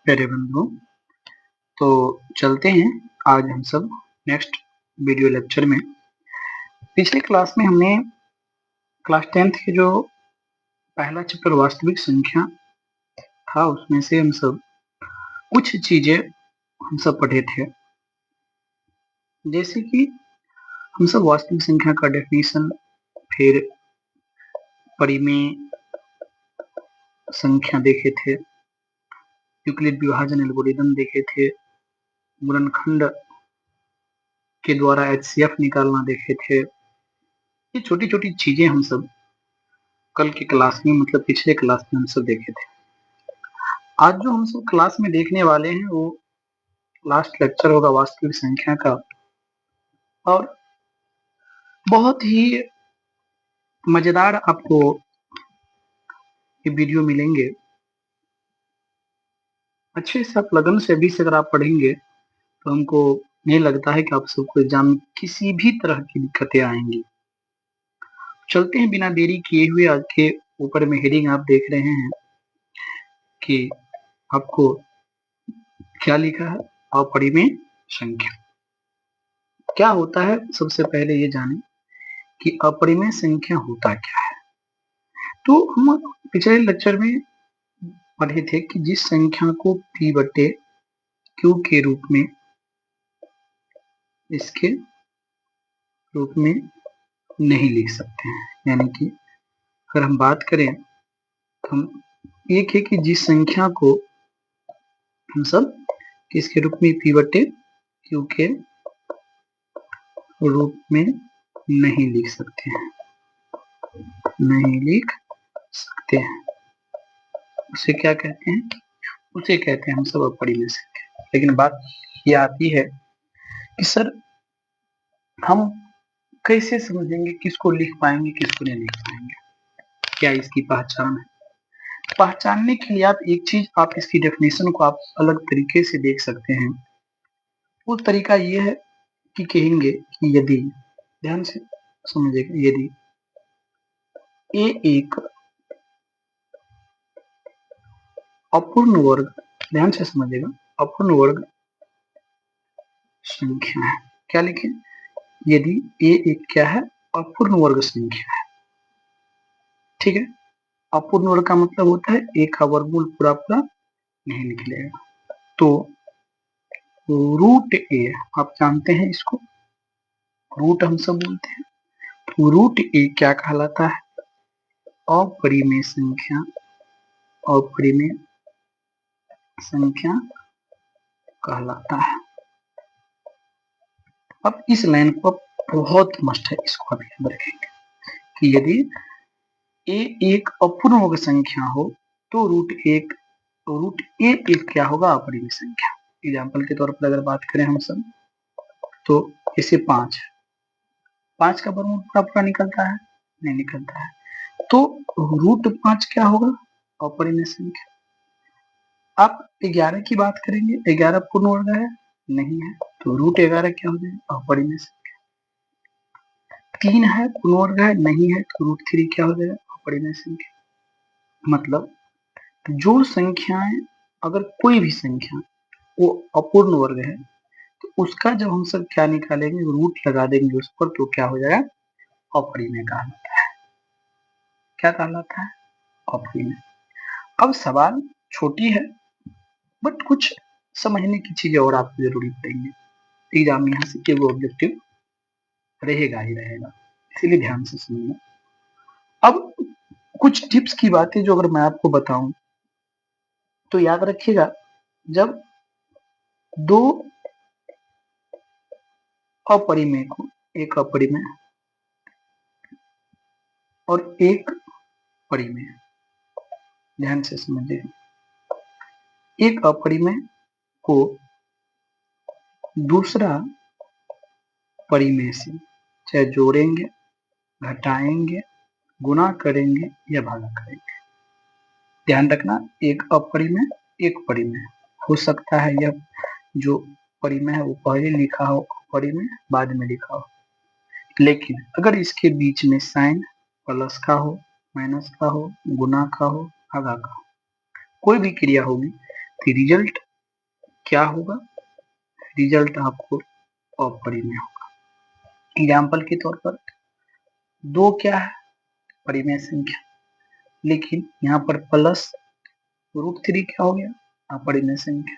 प्यारे बंधुओं, तो चलते हैं आज हम सब नेक्स्ट वीडियो लेक्चर में। पिछले क्लास में हमने क्लास 10th के जो पहला चैप्टर वास्तविक संख्या था उसमें से हम सब कुछ चीजें हम सब पढ़े थे, जैसे कि हम सब वास्तविक संख्या का डेफिनेशन, फिर परिमेय संख्या देखे थे, यूक्लिड विभाजन एल्गोरिदम देखे थे, गुणनखंड के द्वारा एचसीएफ निकालना देखे थे। ये छोटी छोटी चीजें हम सब कल की क्लास में मतलब पिछले क्लास में हम सब देखे थे। आज जो हम सब क्लास में देखने वाले हैं वो लास्ट लेक्चर होगा वास्तविक संख्या का, और बहुत ही मजेदार आपको ये वीडियो मिलेंगे। अच्छे से आप लगन से अभी से अगर आप पढ़ेंगे तो हमको नहीं लगता है कि आप सबको एग्जाम में किसी भी तरह की दिक्कतें आएंगी। चलते हैं बिना देरी किए हुए। आज के ऊपर में हेडिंग आप देख रहे हैं कि आपको क्या लिखा है, अपरिमेय संख्या क्या होता है। सबसे पहले ये जानें कि अपरिमेय संख्या होता क्या है। तो हम पिछले लेक्चर में पढ़े थे कि जिस संख्या को p बटे q के रूप में, इसके रूप में नहीं लिख सकते हैं, यानी कि अगर हम बात करें तो हम एक है कि जिस संख्या को हम सब किसके रूप में p बटे q के रूप में नहीं लिख सकते हैं, नहीं लिख सकते हैं, उसे क्या कहते हैं? उसे कहते हैं हम सब अपरिमेय संख्या। लेकिन बात ये आती है कि सर हम कैसे समझेंगे, किसको लिख पाएंगे, किसको नहीं लिख पाएंगे, क्या इसकी पहचान है? पहचानने के लिए आप एक चीज, आप इसकी डेफिनेशन को आप अलग तरीके से देख सकते हैं। वो तरीका ये है कि कहेंगे कि यदि, ध्यान से समझिएगा, यदि ए एक अपूर्ण वर्ग, ध्यान से समझिएगा, अपूर्ण वर्ग संख्या है। क्या लिखें? यदि ए एक क्या है? अपूर्ण वर्ग संख्या है। ठीक है, अपूर्ण वर्ग का मतलब होता है ए का वर्गमूल पूरा पूरा नहीं निकलेगा। तो रूट ए, आप जानते हैं इसको, रूट हम सब बोलते हैं। तो रूट ए क्या कहलाता है? अपरिमेय संख्या, अपरिमेय संख्या कहलाता है। अब इस लाइन को बहुत मस्ट है, इसको आप याद रखेंगे कि यदि ए एक अपूर्ण वर्ग संख्या हो तो रूट ए एक क्या होगा? अपरिमेय संख्या। एग्जाम्पल के तौर पर अगर बात करें हम सब, तो जैसे 5 का वर्गमूल पूरा पूरा निकलता है? नहीं निकलता है। तो रूट 5 क्या होगा? अपरिमेय संख्या। आप 11 की बात करेंगे, 11 पूर्ण वर्ग है? नहीं है, तो रूट 11 क्या हो जाएगा? अपरिमेय संख्या। 3 है, पूर्ण वर्ग है? नहीं है, तो रूट 3 क्या हो जाएगा? अपरिमेय संख्या। मतलब जो संख्याएं, अगर कोई भी संख्या वो अपूर्ण वर्ग है तो उसका जब हम सब क्या निकालेंगे, रूट लगा देंगे उस पर, तो क्या हो जाएगा? अपरिमेय कहलाता है। क्या कहलाता है? अपरिमेय। अब सवाल छोटी है, बट कुछ समझने की चीजें और आपको जरूरी पड़ेंगे। एग्जाम यहाँ से वो ऑब्जेक्टिव रहेगा ही रहेगा, इसीलिए ध्यान से सुनिए। अब कुछ टिप्स की बातें जो अगर मैं आपको बताऊं तो याद रखिएगा, जब दो अपरिमेय को, एक अपरिमेय और एक परिमेय, ध्यान से समझिए, एक अपरिमेय को दूसरा परिमेय से चाहे जोड़ेंगे, घटाएंगे, गुणा करेंगे या भागा करेंगे। ध्यान रखना, एक अपरिमेय एक परिमेय हो सकता है, यह जो परिमेय है वो पहले लिखा हो, परिमेय बाद में लिखा हो, लेकिन अगर इसके बीच में साइन प्लस का हो, माइनस का हो, गुना का हो, भागा का हो, कोई भी क्रिया होगी तो रिजल्ट क्या होगा? रिजल्ट आपको अपरिमेय होगा। एग्जाम्पल के तौर पर 2 क्या है? परिमेय संख्या, लेकिन यहाँ पर प्लस √3 क्या हो गया? अपरिमेय संख्या।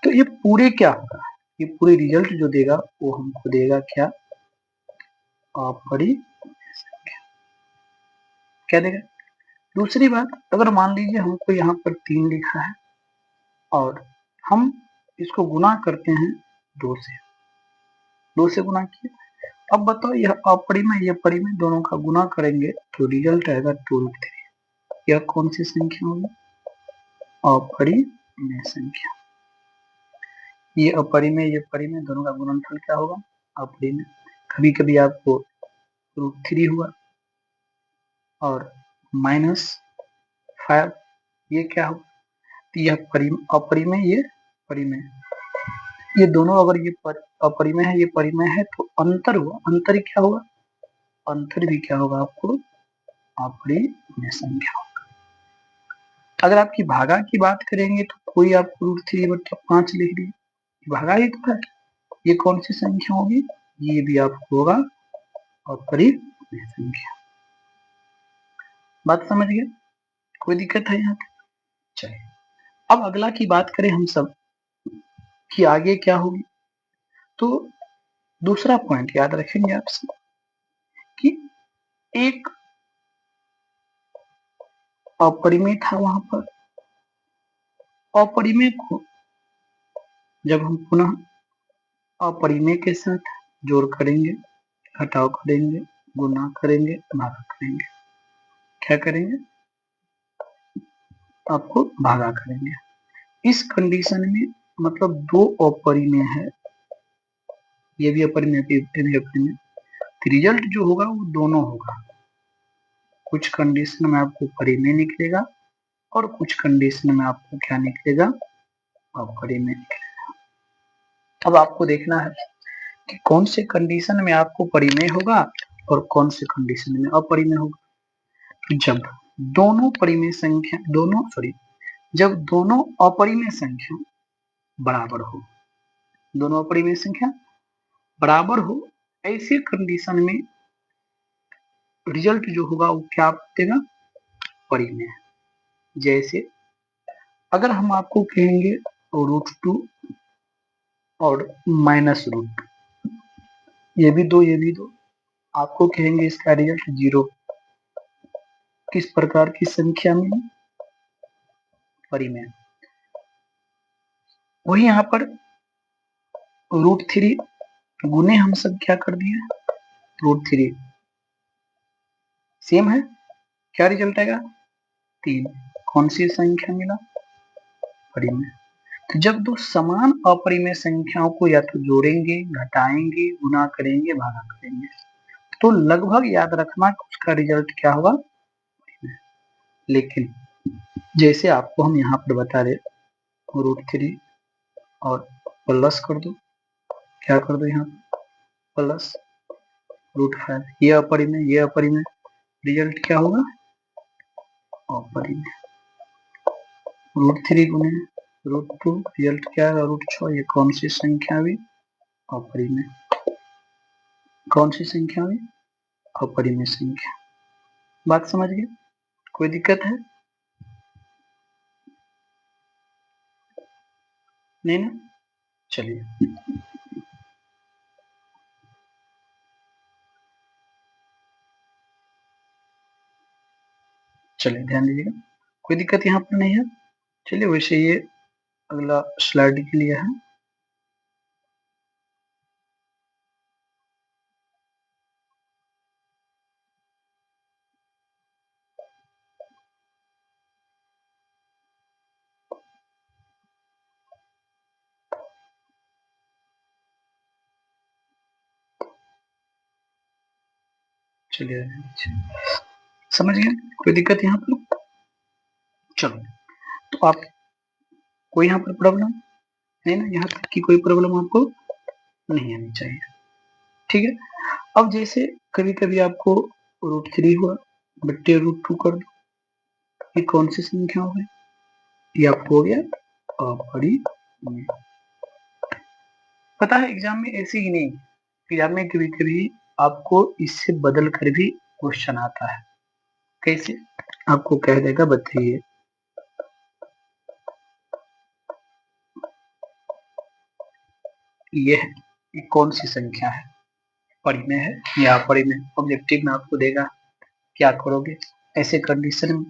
तो ये पूरे क्या होगा? ये पूरे रिजल्ट जो देगा वो हमको देगा क्या? अपरिमेय संख्या। क्या देगा? दूसरी बात, अगर मान लीजिए हमको यहाँ पर 3 लिखा है और हम इसको गुना करते हैं 2 से, 2 से गुना किया। अब बताओ यह अपरिमेय, यह परिमेय, दोनों का गुना करेंगे तो रिजल्ट आएगा 2√3। यह कौन सी संख्या होगी? अपरिमेय संख्या। ये अपरिमेय, ये परिमेय, दोनों का गुणनफल क्या होगा? अपरिमेय। कभी कभी आपको √3 हुआ और -5, ये क्या होगा? तो यह अपरिमेय, ये परिमेय, ये दोनों अगर ये अपरिमेय है, ये परिमेय है, तो अंतर हुआ। अंतर क्या होगा? अंतर भी क्या होगा आपको? अपरिमेय संख्या। अगर आपकी भागा की बात करेंगे तो कोई आपको √3/5 लिख दिए, भागा ही तो है। ये कौन सी संख्या होगी? ये भी आपको होगा अपरिमेय संख्या। बात समझ गए? कोई दिक्कत है यहाँ पे? चलिए अब अगला की बात करें हम सब कि आगे क्या होगी। तो दूसरा पॉइंट याद रखेंगे आप सब कि एक अपरिमेय था वहां पर, अपरिमेय को जब हम पुनः अपरिमेय के साथ जोड़ करेंगे, घटाव करेंगे, गुना करेंगे, भागा करेंगे, क्या करेंगे? आपको भागा करेंगे। इस कंडीशन में मतलब 2 अपरिमेय है, ये भी अपरिमेय, ये भी अपरिमेय, रिजल्ट जो होगा वो दोनों होगा। कुछ कंडीशन में आपको परिमेय निकलेगा और कुछ कंडीशन में आपको क्या निकलेगा? अपरिमेय निकलेगा। अब आपको देखना है कि कौन से कंडीशन में आपको परिमेय होगा और कौन से कंडीशन में अपरिमेय होगा। जब दोनों परिमेय संख्या जब दोनों अपरिमेय संख्या बराबर हो, दोनों अपरिमेय संख्या बराबर हो, ऐसे कंडीशन में रिजल्ट जो होगा वो क्या देगा? परिमेय। जैसे अगर हम आपको कहेंगे √2 और -√2, ये भी दो, ये भी दो, आपको कहेंगे इसका रिजल्ट 0, किस प्रकार की संख्या में? परिमेय। वही यहाँ पर √3 गुने हम सब क्या कर दिए? √3 सेम है, क्या रिजल्ट आएगा? 3। कौन सी संख्या मिला? परिमेय। तो जब दो समान अपरिमेय संख्याओं को या तो जोड़ेंगे, घटाएंगे, गुना करेंगे, भागा करेंगे, तो लगभग याद रखना उसका रिजल्ट क्या होगा? लेकिन जैसे आपको हम यहाँ पर बता रहे, √3 और प्लस कर दो, क्या कर दो यहाँ प्लस √5, ये अपरिमेय, ये अपरिमेय, रिजल्ट क्या होगा? अपरिमेय। √3 गुने √2, रिजल्ट क्या है? √6। ये कौन सी संख्या हुई? अपरिमेय। कौन सी संख्या हुई? अपरिमेय संख्या। बात समझ गए? कोई दिक्कत है? नहीं ना? चलिए चलिए ध्यान दीजिएगा, कोई दिक्कत यहाँ पर नहीं है। चलिए वैसे ये अगला स्लाइड के लिए है। चलिए समझ गए? कोई दिक्कत यहाँ पर? चलो तो आप कोई यहाँ पर प्रॉब्लम नहीं ना? यहाँ तक की कोई प्रॉब्लम आपको नहीं आनी चाहिए, ठीक है। अब जैसे कभी कभी आपको √3 हुआ बट्टे √2 कर दो, ये कौन सी संख्या हो गई? ये आपको हो गया अपरिमेय। पता है एग्जाम में ऐसे ही नहीं, एग्जाम में कभी कभी आपको इससे बदल कर भी क्वेश्चन आता है। कैसे? आपको कह देगा बताइए ये कौन सी संख्या है, परिमेय है या अपरिमेय। ऑब्जेक्टिव में आपको देगा, क्या करोगे ऐसे कंडीशन में।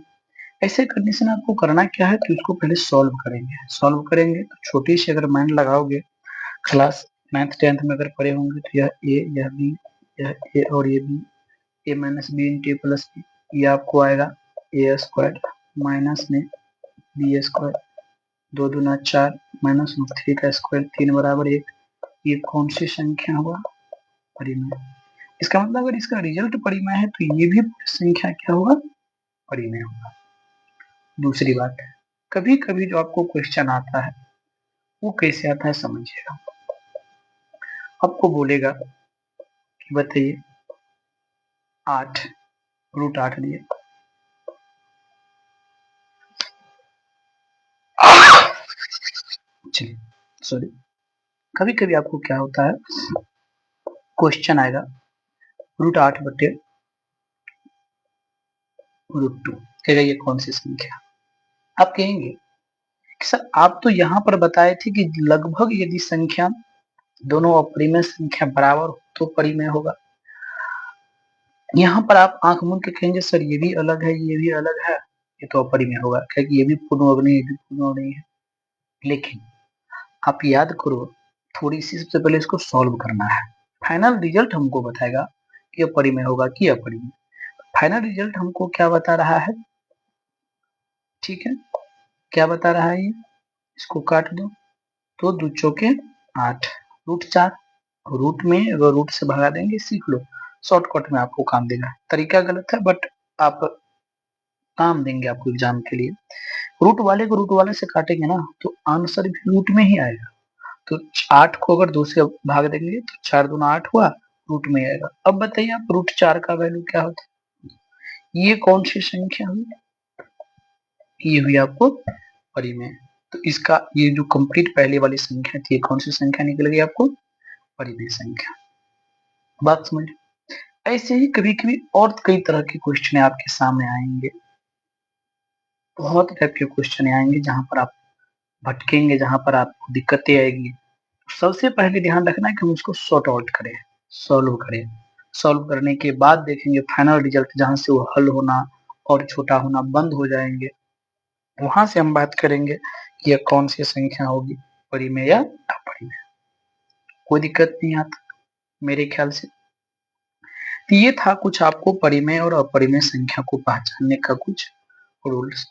ऐसे कंडीशन आपको करना क्या है, तो इसको पहले सॉल्व करेंगे। सॉल्व करेंगे तो छोटी सी अगर माइंड लगाओगे, क्लास 9th 10th में अगर पढ़े होंगे तो यह ए, यह बी, यह ए और ये बी, ए माइनस बी इंटू ए प्लस बी, ये आपको आएगा ए स्क्वायर माइनस में बी स्क्वायर, 2 दूना 4 माइनस 3 का स्क्वायर 3 बराबर 1। ये कौन सी संख्या हुआ, परिमेय। इसका मतलब अगर इसका रिजल्ट परिमेय है तो ये भी संख्या क्या होगा, परिमेय होगा। दूसरी बात, कभी कभी जो आपको क्वेश्चन आता है वो कैसे आता है समझिएगा। आपको बोलेगा कि बताइए 8 √8 दिए, चलिए सॉरी, कभी कभी आपको क्या होता है, क्वेश्चन आएगा √8 बटे √2, कहेगा ये कौन सी संख्या। आप कहेंगे कि सर आप तो यहाँ पर बताए थे कि लगभग यदि संख्या दोनों अपरिमेय संख्या बराबर हो तो परिमेय होगा। यहाँ पर आप आंख मूंद के कहेंगे सर ये भी अलग है, ये भी अलग है, ये तो अपरिमेय होगा, क्योंकि ये भी पूर्णांक नहीं, ये भी पूर्णांक नहीं है। लेकिन आप याद करो, थोड़ी सी सबसे पहले इसको सॉल्व करना है, फाइनल रिजल्ट हमको बताएगा कि अपरिमेय होगा कि अपरिमेय। फाइनल रिजल्ट हमको क्या बता रहा है, ठीक है, क्या बता रहा है ये, इसको काट दो, तो 2 चौके 8, √4, रूट में अगर रूट से भगा देंगे, सीख लो, शॉर्टकट में आपको काम देगा। तरीका गलत है बट आप काम देंगे आपको एग्जाम के लिए। रूट वाले को रूट वाले से काटेंगे ना तो आंसर भी रूट में ही आएगा। तो 8 को अगर 2 से भाग देंगे तो 4 दूना 8 हुआ, रूट में आएगा। अब बताइए आप √4 का वैल्यू क्या होता है, ये कौन सी संख्या हुई, ये हुई आपको परिमेय। तो इसका ये जो कंप्लीट पहले वाली संख्या थी, कौन सी संख्या निकल गई आपको, परिमेय संख्या। बात समझ। ऐसे ही कभी कभी और कई तरह के क्वेश्चन आपके सामने आएंगे, बहुत टाइप के क्वेश्चन आएंगे जहां पर आप भटकेंगे, जहां पर आपको दिक्कतें आएगी। सबसे पहले ध्यान रखना है कि हम उसको सॉर्ट आउट करें, सॉल्व करें। सॉल्व करने के बाद देखेंगे फाइनल रिजल्ट, जहां से वो हल होना और छोटा होना बंद हो जाएंगे, वहां से हम बात करेंगे कि यह कौन सी संख्या होगी, परिमेय या अपरिमेय। कोई दिक्कत नहीं आता मेरे ख्याल से। तो ये था कुछ आपको परिमेय और अपरिमेय संख्या को पहचानने का कुछ रूल्स।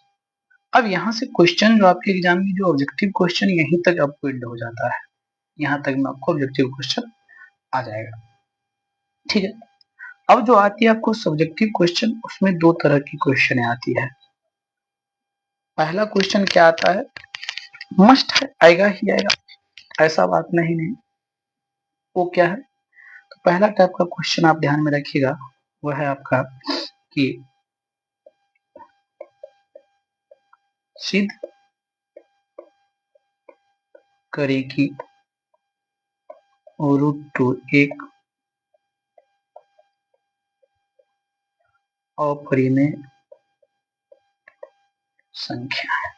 अब यहाँ से क्वेश्चन जो आपके एग्जाम में जो ऑब्जेक्टिव क्वेश्चन यहीं तक आपको एंड हो जाता है, यहाँ तक में आपको ऑब्जेक्टिव क्वेश्चन आ जाएगा, ठीक है। अब जो आती है आपको सब्जेक्टिव क्वेश्चन, उसमें 2 तरह की क्वेश्चन आती है। पहला क्वेश्चन क्या आता है, मस्ट है, आएगा ही आएगा, ऐसा बात नहीं, वो क्या है। तो पहला टाइप का क्वेश्चन आप ध्यान में रखिएगा, वो है आपका कि सिद्ध करें कि √2 एक अपरिमेय संख्या है।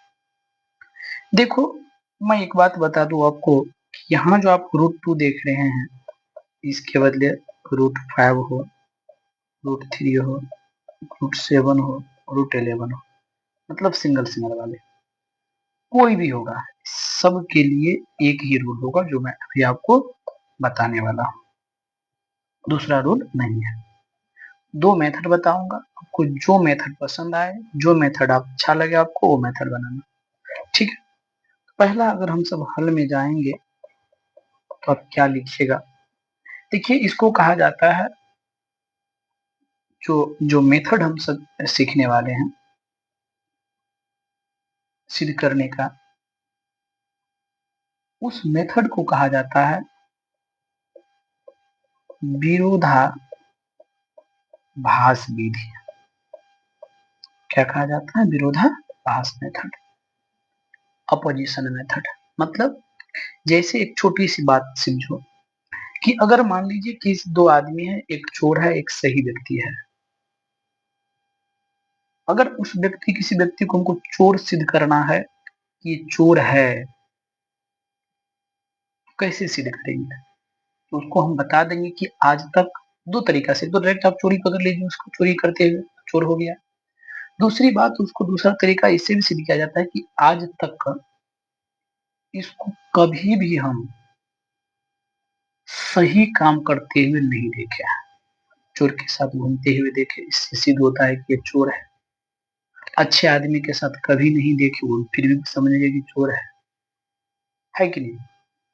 देखो मैं एक बात बता दूं आपको, यहाँ जो आप √2 देख रहे हैं, इसके बदले √5 हो, √3 हो, √7 हो, √11 हो, मतलब सिंगल सिंगल वाले कोई भी होगा, सबके लिए एक ही रूल होगा जो मैं अभी आपको बताने वाला हूँ। दूसरा रूल नहीं है। 2 मेथड बताऊंगा, आपको जो मेथड पसंद आए, जो मेथड आप अच्छा लगे आपको, वो मेथड बनाना, ठीक है। पहला अगर हम सब हल में जाएंगे तो आप क्या लिखिएगा, देखिए इसको कहा जाता है, जो मेथड हम सब सीखने वाले हैं सिद्ध करने का, उस मेथड को कहा जाता है विरोधाभास विधि। क्या कहा जाता है, विरोधाभास मेथड। Opposition method. मतलब जैसे एक छोटी सी बात समझो कि अगर मान लीजिए कि दो आदमी है, एक चोर है एक सही व्यक्ति है। अगर उस व्यक्ति किसी व्यक्ति को हमको चोर सिद्ध करना है कि ये चोर है, कैसे सिद्ध करेंगे? तो उसको हम बता देंगे कि आज तक दो तरीका से, तो डायरेक्ट आप चोरी पकड़ लीजिए उसको चोरी करते हुए, चोर हो गया। दूसरी बात, उसको दूसरा तरीका इससे भी सिद्ध किया जाता है कि आज तक इसको कभी भी हम सही काम करते हुए नहीं देखे, चोर के साथ घूमते हुए देखे, इससे सिद्ध होता है कि ये चोर है। अच्छे आदमी के साथ कभी नहीं देखे, वो फिर भी समझेंगे कि चोर है कि नहीं?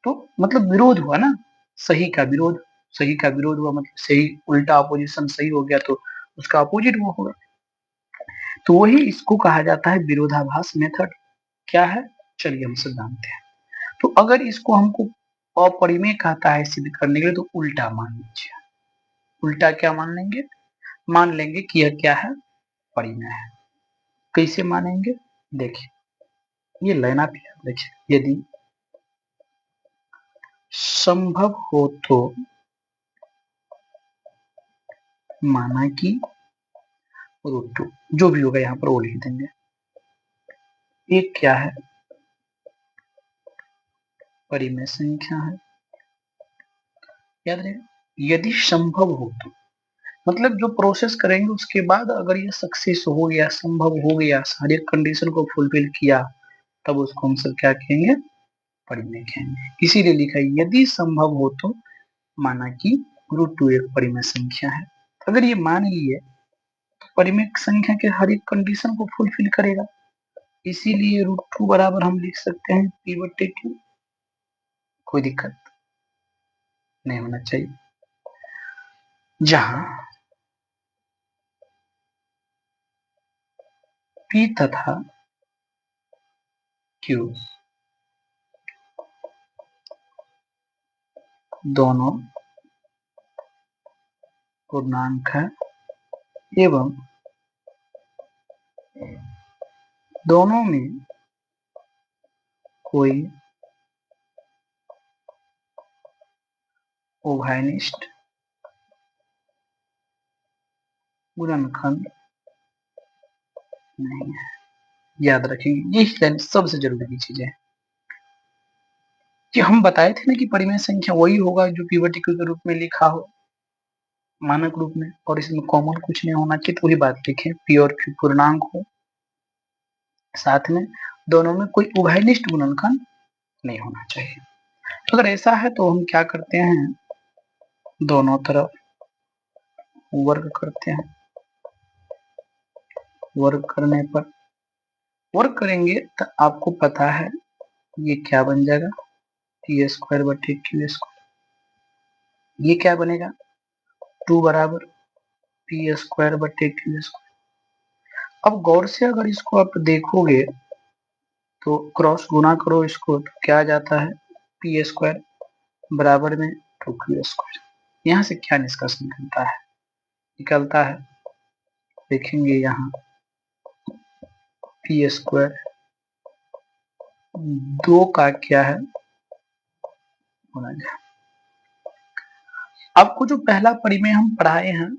तो मतलब विरोध हुआ ना, सही का विरोध, सही का विरोध हुआ मतलब सही उल्टा अपोजिशन सही हो गया तो उसका अपोजिट वो होगा। तो वही इसको कहा जाता है विरोधाभास मेथड। क्या है? चलिए हम सब जानते हैं। तो अगर इसको हमको अपरिमेय कहता है सिद्ध करने के लिए तो उल्टा मान लीजिए। उल्टा क्या मान लेंगे? मान लेंगे कि यह क्या है? परिमेय है। कैसे मानेंगे? देखिए ये लाइन आप याद रखिए, यदि संभव हो तो माना कि √2, जो भी होगा यहाँ पर वो लिख देंगे। एक क्या है? परिमेय संख्या है। याद रहे यदि संभव हो तो मतलब जो प्रोसेस करेंगे उसके बाद अगर ये सक्सेस हो गया, संभव हो गया, सारे कंडीशन को फुलफिल किया, तब उसको हम सब क्या कहेंगे? परिमेय कहेंगे। इसीलिए लिखा है यदि संभव हो तो माना कि √2 एक परिमेय संख्या है। अगर ये मान लिए तो परिमेय संख्या के हर एक कंडीशन को फुलफिल करेगा, इसीलिए √2 बराबर हम लिख सकते हैं P/Q। कोई दिक्कत नहीं होना चाहिए। जहां P तथा Q दोनों पूर्णांक है एवं दोनों में कोई उभयनिष्ठ गुणनखंड नहीं है। याद रखेंगे यही लाइन सबसे जरूरी चीज है कि हम बताए थे ना कि परिमेय संख्या वही होगा जो P/Q के रूप में लिखा हो मानक रूप में, और इसमें कॉमन कुछ नहीं होना चाहिए। तो वही बात लिखे P और Q पूर्णांक हो, साथ में दोनों में कोई उभयनिष्ठ गुणनखंड नहीं होना चाहिए। अगर ऐसा है तो हम क्या करते हैं, दोनों तरफ वर्ग करते हैं। वर्ग करने पर वर्ग करेंगे तो आपको पता है ये क्या बन जाएगा? P² / Q²। ये क्या बनेगा? 2 बराबर P² / Q²। अब गौर से अगर इसको आप देखोगे तो क्रॉस गुना करो इसको तो क्या आ जाता है? P² बराबर में 2Q²। यहाँ से क्या निष्कर्ष निकलता है? निकलता है, देखेंगे यहाँ P² 2 का क्या है? गुणज। आपको जो पहला परिमेय हम पढ़ाए हैं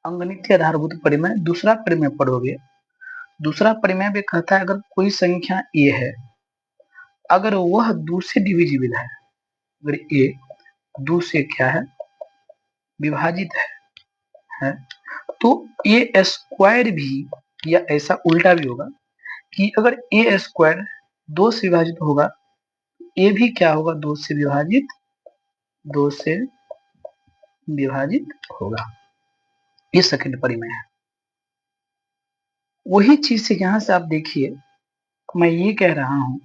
अंगनित्य आधारभूत परिमेय, दूसरा परिमेय पढ़ोगे। दूसरा परिमेय भी कहता है अगर कोई संख्या a है, अगर वह 2 से डिविजिबल है, अगर a 2 से क्या है? विभाजित है तो A² भी, या ऐसा उल्टा भी होगा कि अगर A² 2 से विभाजित होगा, a भी क्या होगा? 2 से विभाजित होगा। ये सेकंड परिमेय है। वही चीज से यहां से आप देखिए, मैं ये कह रहा हूं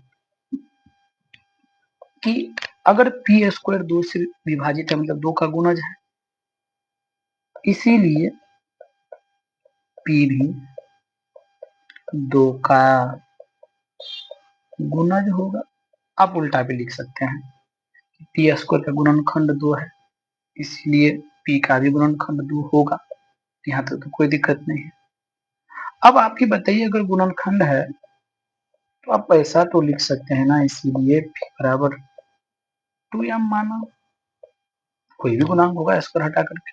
कि अगर P² 2 से विभाजित है मतलब 2 का गुणज है, इसीलिए P भी 2 का गुणज होगा। आप उल्टा भी लिख सकते हैं, P² का गुणनखंड 2 है, इसलिए P का भी गुणनखंड 2 होगा। यहाँ तक तो कोई दिक्कत नहीं है। अब आपकी बताइए, अगर गुणनखंड है तो आप ऐसा तो लिख सकते हैं ना, इसीलिए p बराबर 2m माना, कोई भी गुणांक होगा स्क्वायर हटा करके,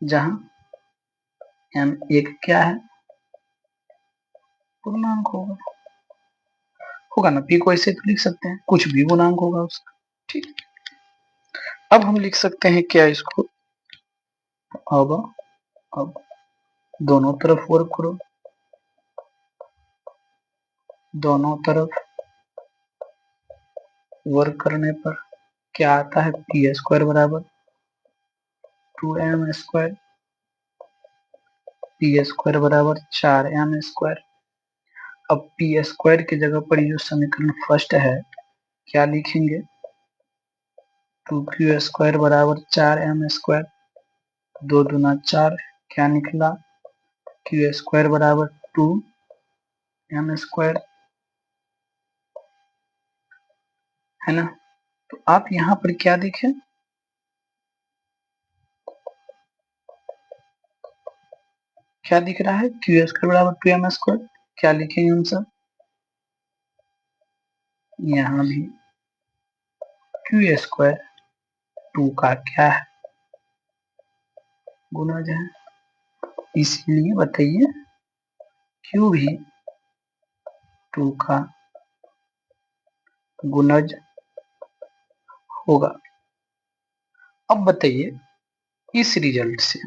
जहां m एक क्या है, पूर्णांक होगा ना, p को ऐसे तो लिख सकते हैं, कुछ भी गुणांक होगा उसका। ठीक, अब हम लिख सकते हैं क्या इसको, अब अब दोनों तरफ वर्ग करो, दोनों तरफ वर्ग करने पर क्या आता है, पी स्क्वायर बराबर 2m², पी स्क्वायर बराबर 4m²। अब पी स्क्वायर की जगह पर जो समीकरण फर्स्ट है क्या लिखेंगे, 2q² बराबर 4m², 2 दूना 4, क्या निकला, q² बराबर 2m², है ना। तो आप यहाँ पर क्या देखें, क्या दिख रहा है, q² बराबर 2m², क्या लिखेंगे हम सब, यहाँ भी q² 2 का क्या है, गुणज है, इसीलिए बताइए q भी 2 का गुणज होगा। अब बताइए इस रिजल्ट से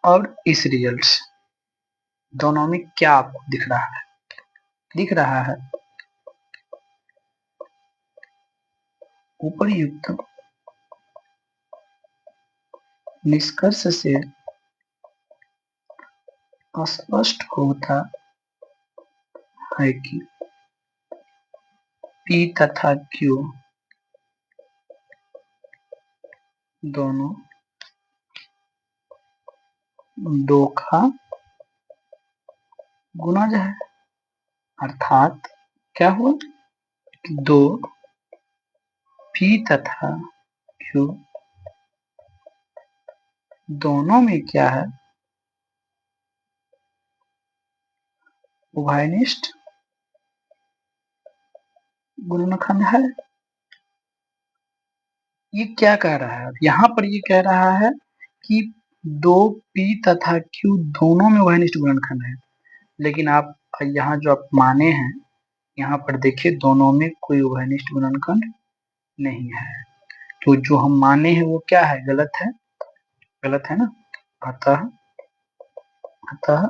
और इस रिजल्ट से दोनों में क्या आपको दिख रहा है, दिख रहा है उपरयुक्त निष्कर्ष से स्पष्ट होता है कि P तथा Q दोनों 2 का गुणज है, अर्थात क्या हुआ, 2 P तथा Q दोनों में क्या है, उभयनिष्ठ गुणनखंड है। ये क्या कह रहा है, यहाँ पर ये कह रहा है कि 2p तथा q दोनों में उभयनिष्ठ गुणनखंड है, लेकिन आप यहाँ जो आप माने हैं, यहाँ पर देखिए दोनों में कोई उभयनिष्ठ गुणनखंड नहीं है, तो जो हम माने हैं वो क्या है, गलत है ना। अतः अतः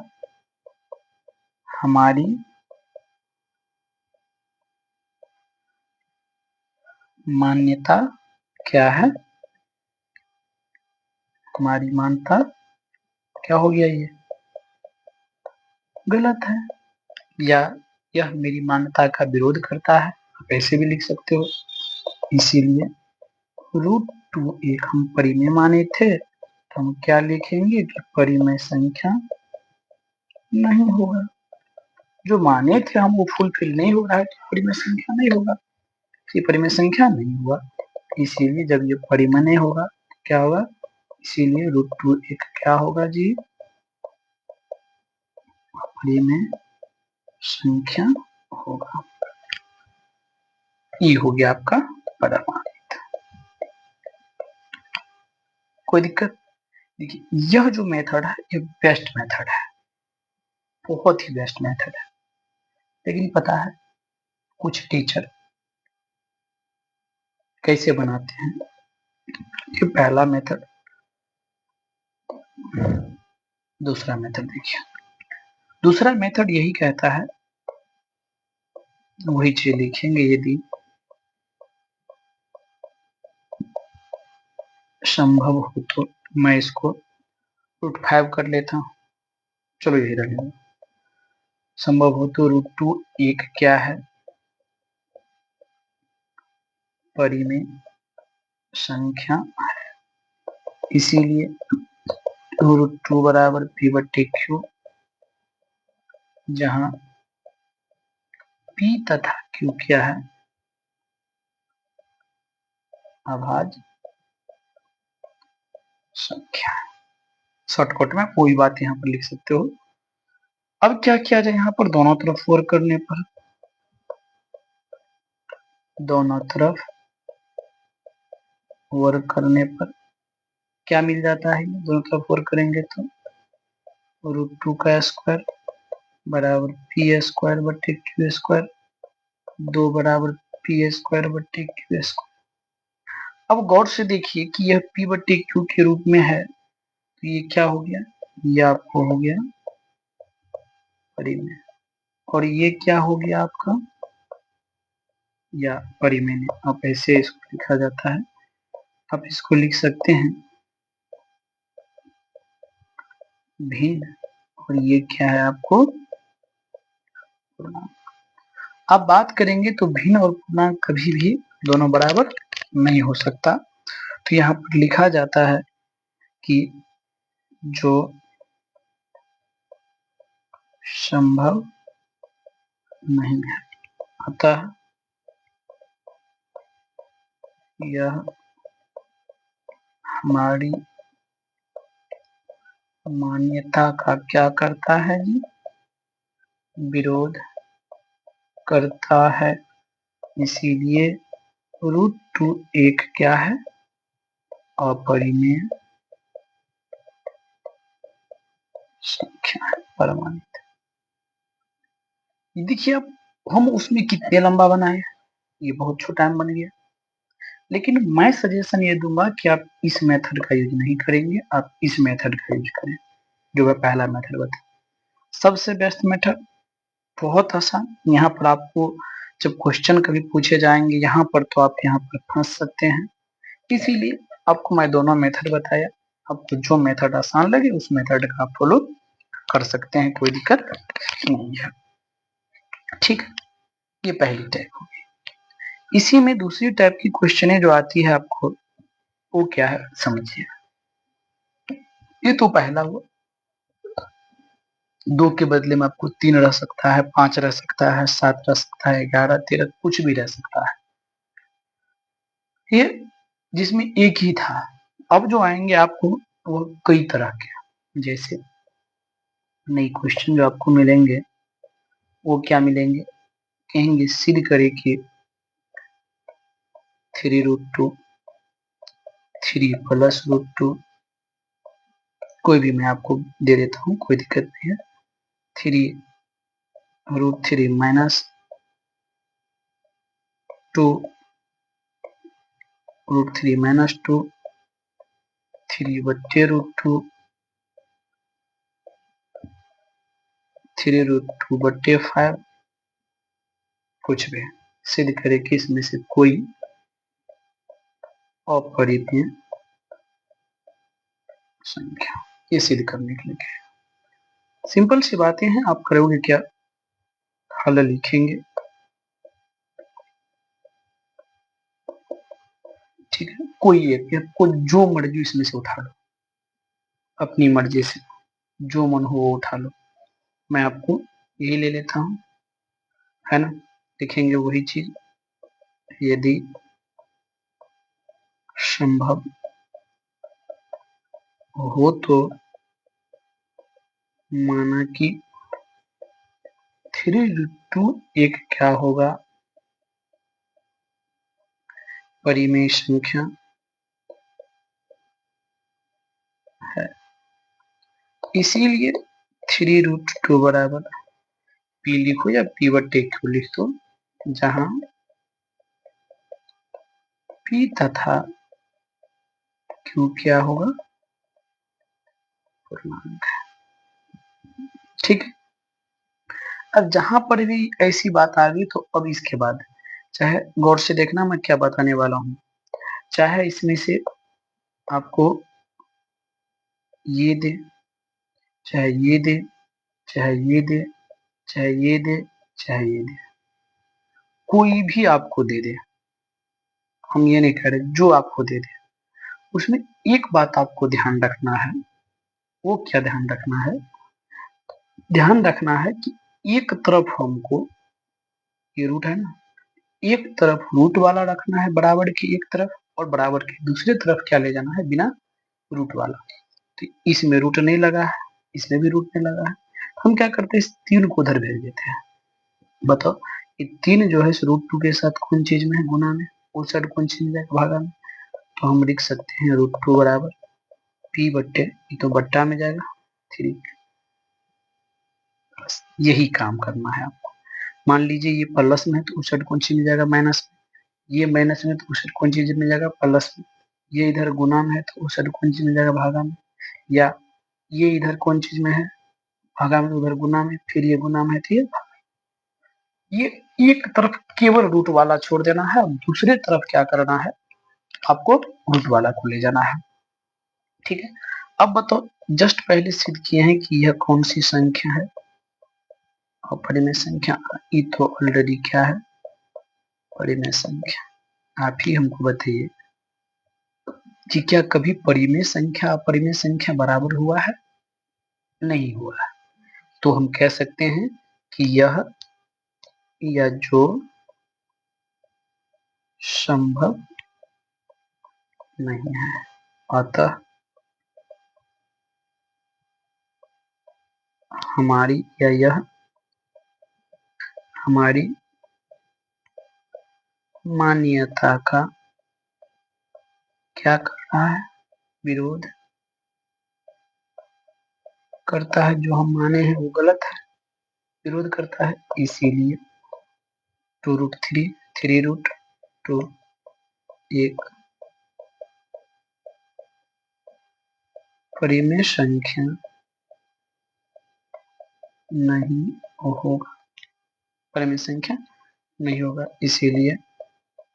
हमारी मान्यता क्या है, हमारी मान्यता क्या हो गया, ये गलत है, या यह मेरी मान्यता का विरोध करता है, आप ऐसे भी लिख सकते हो। इसीलिए √2 एक हम परिमेय माने थे, तो हम क्या लिखेंगे कि परिमेय संख्या नहीं होगा, जो माने थे हम वो फुलफिल नहीं हो रहा है तो परिमेय संख्या नहीं होगा, ये परिमेय संख्या नहीं हुआ, इसीलिए जब ये परिमेय नहीं होगा क्या होगा, इसीलिए √2 एक क्या होगा जी, परिमेय संख्या होगा। ये हो गया आपका परमाणु। कोई दिक्कत, देखिए यह जो मेथड है ये बेस्ट मेथड है, बहुत ही बेस्ट मेथड है, लेकिन पता है कुछ टीचर कैसे बनाते हैं, ये पहला मेथड, दूसरा मेथड देखिए, दूसरा मेथड यही कहता है, वही चीज लिखेंगे, यदि संभव हो तो, मैं इसको √5 कर लेता हूँ, चलो यही रहेगा, संभव हो तो √2 एक क्या है, परिमेय संख्या है, इसीलिए √2 बराबर p/q, जहां p तथा q क्या है, अभाज्य संख्या। शॉर्टकट में कोई बात यहाँ पर लिख सकते हो। अब क्या किया जाए, यहाँ पर दोनों तरफ वर्क करने पर, दोनों तरफ वर्क करने पर क्या मिल जाता है, दोनों तरफ वर्क करेंगे तो √2 का स्क्वायर बराबर पी स्क्वायर बटे क्यू स्क्वायर, 2 बराबर पी स्क्वायर बटे क्यू स्क्वायर। अब गौर से देखिए कि यह पी बटे क्यू के रूप में है, तो ये क्या हो गया, ये आपको हो गया परिमेय, और ये क्या हो गया आपका या परिमेय। अब ऐसे इसको लिखा जाता है, आप इसको लिख सकते हैं भिन्न, और ये क्या है आपको पूर्णांक। अब बात करेंगे तो भिन्न और पूर्णांक कभी भी दोनों बराबर नहीं हो सकता, तो यहाँ पर लिखा जाता है कि जो संभव नहीं है, अतः यह हमारी मान्यता का क्या करता है जी, विरोध करता है। इसीलिए √2 एक क्या है, अपरिमेय संख्या है, परमाणु। देखिए अब हम उसमें कितने लंबा बनाए, ये बहुत छोटा गया, लेकिन मैं सजेशन ये दूंगा कि आप इस मेथड का यूज नहीं करेंगे, आप इस मेथड का यूज करें जो मैं पहला मेथड बताया, सबसे बेस्ट मेथड, बहुत आसान। यहाँ पर आपको जब क्वेश्चन कभी पूछे जाएंगे यहाँ पर, तो आप यहाँ पर फंस सकते हैं, इसीलिए आपको मैं दोनों मेथड बताया। आपको जो मेथड आसान लगे उस मेथड का आप फॉलो कर सकते हैं, कोई दिक्कत नहीं है। ठीक, ये पहली टाइप होगी। इसी में दूसरी टाइप की क्वेश्चन जो आती है आपको, वो क्या है समझिए। ये तो पहला हुआ, 2 के बदले में आपको 3 रह सकता है, 5 रह सकता है, 7 रह सकता है, 11, 13 कुछ भी रह सकता है, ये जिसमें एक ही था। अब जो आएंगे आपको वो कई तरह के, जैसे नई क्वेश्चन जो आपको मिलेंगे वो क्या मिलेंगे, कहेंगे सिद्ध करे कि 3√2 3 प्लस √2, कोई भी मैं आपको दे देता हूँ, कोई दिक्कत नहीं है, 3√3 माइनस 2 √3 माइनस 2, 3 बट्टे √2, 3√2 बट्टे 5, कुछ भी सिद्ध करे कि इसमें से कोई अपरिमेय संख्या, ये सिद्ध करने के लिए सिंपल सी बातें हैं। आप करोगे क्या, हल लिखेंगे, ठीक है, कोई एक को जो मर्जी इसमें से उठा लो, अपनी मर्जी से जो मन हो वो उठा लो, मैं आपको यही ले लेता हूँ, है ना। लिखेंगे वही चीज, यदि संभव हो तो माना कि 3√2 एक क्या होगा, परिमेय संख्या है, इसीलिए 3√2 बराबर पी लिखो या पी बटे क्यू लिख दो, जहां पी तथा क्यू क्या होगा, पूर्णांक। ठीक है, अब जहां पर भी ऐसी बात आ गई तो अब इसके बाद चाहे गौर से देखना मैं क्या बताने वाला हूँ, चाहे इसमें से आपको ये दे, चाहे ये दे, चाहे ये दे, चाहे ये दे, चाहे ये दे, कोई भी आपको दे दे, हम ये नहीं कह रहे, जो आपको दे दे, उसमें एक बात आपको ध्यान रखना है। वो क्या ध्यान रखना है, ध्यान रखना है कि एक तरफ हमको, ये रूट है ना, एक तरफ रूट वाला रखना है बराबर की एक तरफ, और बराबर की दूसरी तरफ क्या ले जाना है, बिना रूट वाला। तो इसमें रूट नहीं लगा है, इसमें भी रूट नहीं लगा है, हम क्या करते हैं, इस 3 को उधर भेज देते हैं। बताओ ये 3 जो है इस √2 के साथ कौन चीज में है, गुना में, उस साइड कौन चीज में भागा में, तो हम लिख सकते हैं √2 बराबर p बट्टे, ये तो बट्टा में जाएगा 3। बस यही काम करना है आपको। मान लीजिए ये प्लस में है तो उस साइड कौन चीज में जाएगा, माइनस में, ये माइनस में तो उस साइड कौन चीज में जाएगा, प्लस में, ये इधर गुना में है तो उस साइड कौन चीज में जाएगा, भागा में, या ये इधर कौन चीज में है, भागा में, उधर गुना में, फिर ये गुना में है तो ये एक तरफ केवल रूट वाला छोड़ देना है, दूसरे तरफ क्या करना है, आपको रूट वाला को ले जाना है। ठीक है, अब बताओ, जस्ट पहले सिद्ध किए हैं कि यह कौन सी संख्या है, अपरिमेय संख्या, ये तो ऑलरेडी क्या है, परिमेय संख्या। आप ही हमको बताइए कि क्या कभी परिमेय संख्या अपरिमेय संख्या बराबर हुआ है, नहीं हुआ है, तो हम कह सकते हैं कि यह या जो संभव नहीं है, अतः हमारी या यह हमारी मान्यता का क्या कर रहा है, विरोध करता है, जो हम माने हैं वो गलत है, विरोध करता है, इसीलिए 2√3 3√2 एक परिमेय संख्या नहीं होगा, परिमेय संख्या नहीं होगा, इसीलिए